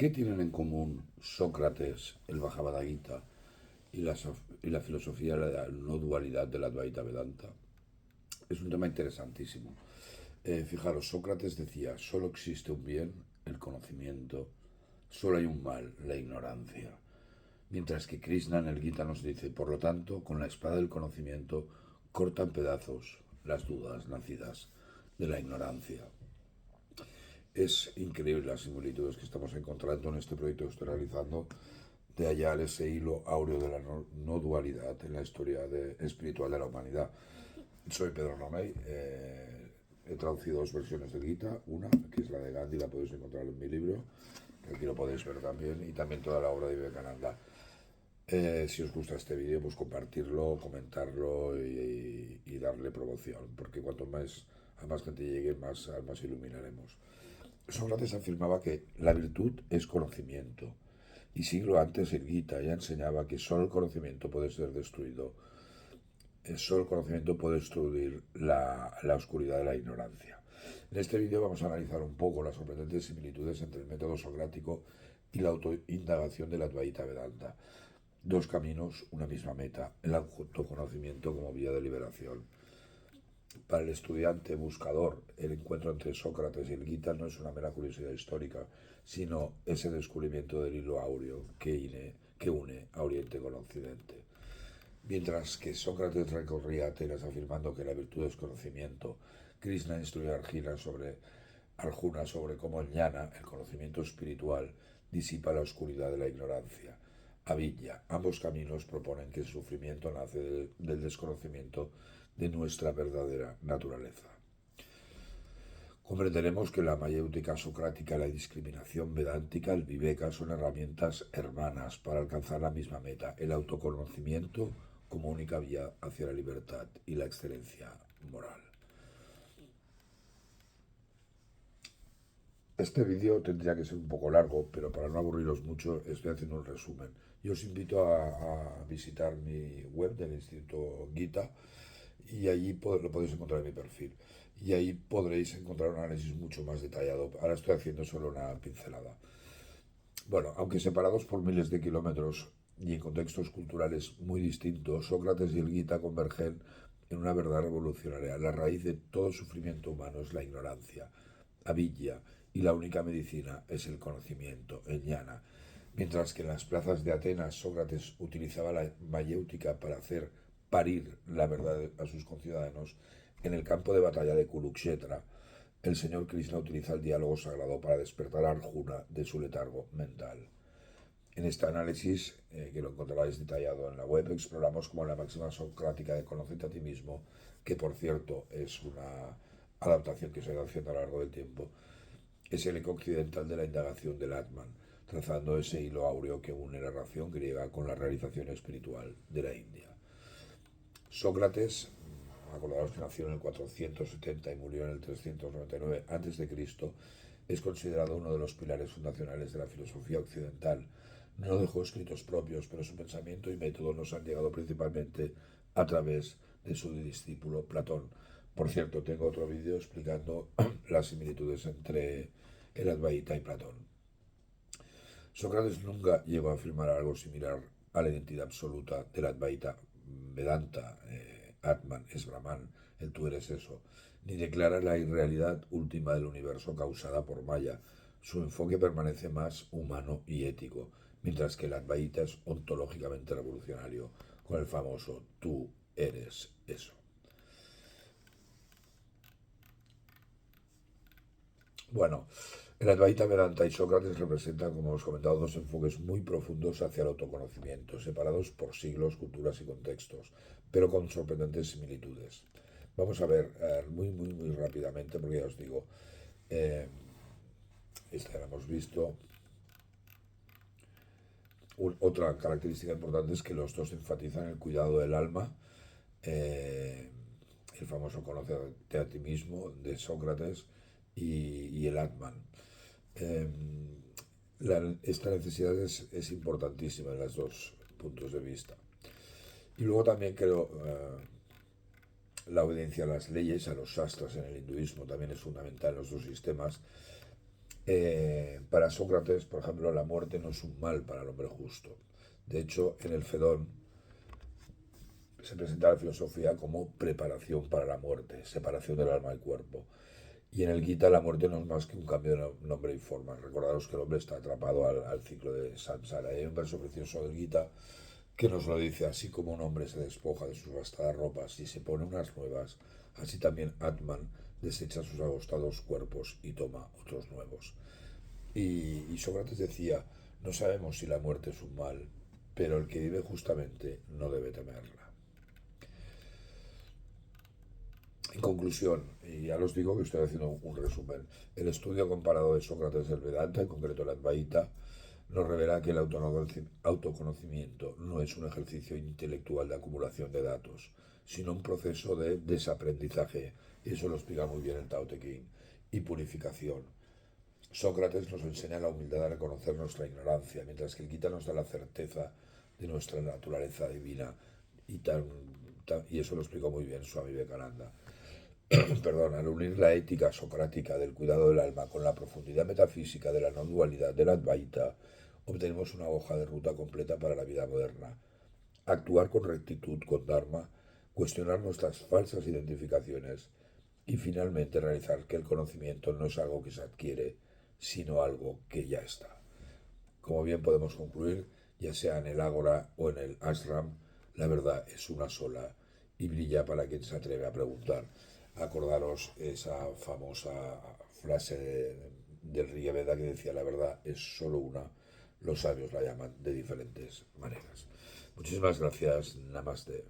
¿Qué tienen en común Sócrates, el Bhagavad Gita y la filosofía de la no dualidad de la Advaita Vedanta? Es un tema interesantísimo. Fijaros, Sócrates decía, solo existe un bien, el conocimiento, solo hay un mal, la ignorancia. Mientras que Krishna en el Gita nos dice, por lo tanto, con la espada del conocimiento, corta en pedazos las dudas nacidas de la ignorancia. Es increíble las similitudes que estamos encontrando en este proyecto que estoy realizando de hallar ese hilo áureo de la no dualidad en la historia espiritual de la humanidad. Soy Pedro Romay, he traducido dos versiones del Gita, una que es la de Gandhi, la podéis encontrar en mi libro, que aquí lo podéis ver también, y también toda la obra de Vivekananda. Si os gusta este vídeo, pues compartirlo, comentarlo y darle promoción, porque cuanto más a más gente llegue, más iluminaremos. Sócrates afirmaba que la virtud es conocimiento, y siglo antes el Gita ya enseñaba que solo el conocimiento puede ser destruido, solo el conocimiento puede destruir la oscuridad de la ignorancia. En este vídeo vamos a analizar un poco las sorprendentes similitudes entre el método socrático y la autoindagación de la Advaita Vedanta. Dos caminos, una misma meta, el autoconocimiento como vía de liberación. Para el estudiante buscador, el encuentro entre Sócrates y el Gita no es una mera curiosidad histórica, sino ese descubrimiento del hilo áureo que une a Oriente con Occidente. Mientras que Sócrates recorría Atenas afirmando que la virtud es conocimiento, Krishna instruyó a Arjuna sobre cómo el jnana, el conocimiento espiritual, disipa la oscuridad de la ignorancia. Avidya, ambos caminos proponen que el sufrimiento nace del desconocimiento de nuestra verdadera naturaleza. Comprenderemos que la mayéutica socrática, la discriminación vedántica, el viveka son herramientas hermanas para alcanzar la misma meta, el autoconocimiento como única vía hacia la libertad y la excelencia moral. Este vídeo tendría que ser un poco largo, pero para no aburriros mucho estoy haciendo un resumen. Yo os invito a visitar mi web del Instituto Gita y allí lo podéis encontrar en mi perfil. Y ahí podréis encontrar un análisis mucho más detallado. Ahora estoy haciendo solo una pincelada. Bueno, aunque separados por miles de kilómetros y en contextos culturales muy distintos, Sócrates y el Gita convergen en una verdad revolucionaria. La raíz de todo sufrimiento humano es la ignorancia, avidya, y la única medicina es el conocimiento, el jnana. Mientras que en las plazas de Atenas Sócrates utilizaba la mayéutica para hacer parir la verdad a sus conciudadanos, en el campo de batalla de Kurukshetra el señor Krishna utiliza el diálogo sagrado para despertar a Arjuna de su letargo mental. En este análisis, que lo encontraréis detallado en la web, exploramos cómo la máxima socrática de conocerte a ti mismo, que por cierto es una adaptación que se ha ido haciendo a lo largo del tiempo, es el eco occidental de la indagación del Atman, trazando ese hilo áureo que une la ración griega con la realización espiritual de la India. Sócrates, acordaros que nació en el 470 y murió en el 399 a.C., es considerado uno de los pilares fundacionales de la filosofía occidental. No dejó escritos propios, pero su pensamiento y método nos han llegado principalmente a través de su discípulo Platón. Por cierto, tengo otro vídeo explicando las similitudes entre el Advaita y Platón. Sócrates nunca llegó a afirmar algo similar a la identidad absoluta del Advaita Vedanta, Atman es Brahman, el tú eres eso, ni declara la irrealidad última del universo causada por Maya. Su enfoque permanece más humano y ético, mientras que el Advaita es ontológicamente revolucionario, con el famoso tú eres eso. Bueno, el Advaita Vedanta y Sócrates representan, como os he comentado, dos enfoques muy profundos hacia el autoconocimiento, separados por siglos, culturas y contextos, pero con sorprendentes similitudes. Vamos a ver muy rápidamente, porque ya os digo, eh, esta ya la hemos visto. Otra característica importante es que los dos enfatizan el cuidado del alma, eh, el famoso conocerte a ti mismo de Sócrates y el Atman. Eh, esta necesidad es importantísima en los dos puntos de vista. Y luego también creo la obediencia a las leyes, a los shastras en el hinduismo también es fundamental en los dos sistemas. Para Sócrates, por ejemplo, la muerte no es un mal para el hombre justo. De hecho, en el Fedón se presenta la filosofía como preparación para la muerte, separación del alma y cuerpo. Y en el Gita la muerte no es más que un cambio de nombre y forma. Recordaros que el hombre está atrapado al ciclo de samsara. Y hay un verso precioso del Gita que nos lo dice: así como un hombre se despoja de sus gastadas ropas y se pone unas nuevas, así también Atman desecha sus agostados cuerpos y toma otros nuevos. Y Sócrates decía: no sabemos si la muerte es un mal, pero el que vive justamente no debe temerla. En conclusión, y ya os digo que estoy haciendo un resumen, el estudio comparado de Sócrates del Vedanta, en concreto el Advaita, nos revela que el autoconocimiento no es un ejercicio intelectual de acumulación de datos, sino un proceso de desaprendizaje, y eso lo explica muy bien el Tao Te Ching, y purificación. Sócrates nos enseña la humildad de reconocer nuestra ignorancia, mientras que el Gita nos da la certeza de nuestra naturaleza divina, y eso lo explicó muy bien Swami Vivekananda. Perdón, al unir la ética socrática del cuidado del alma con la profundidad metafísica de la no dualidad del Advaita, obtenemos una hoja de ruta completa para la vida moderna. Actuar con rectitud, con Dharma, cuestionar nuestras falsas identificaciones y finalmente realizar que el conocimiento no es algo que se adquiere, sino algo que ya está. Como bien podemos concluir, ya sea en el Ágora o en el Ashram, la verdad es una sola y brilla para quien se atreve a preguntar. Acordaros esa famosa frase del Rigveda que decía: la verdad es solo una, los sabios la llaman de diferentes maneras. Muchísimas gracias, Namaste.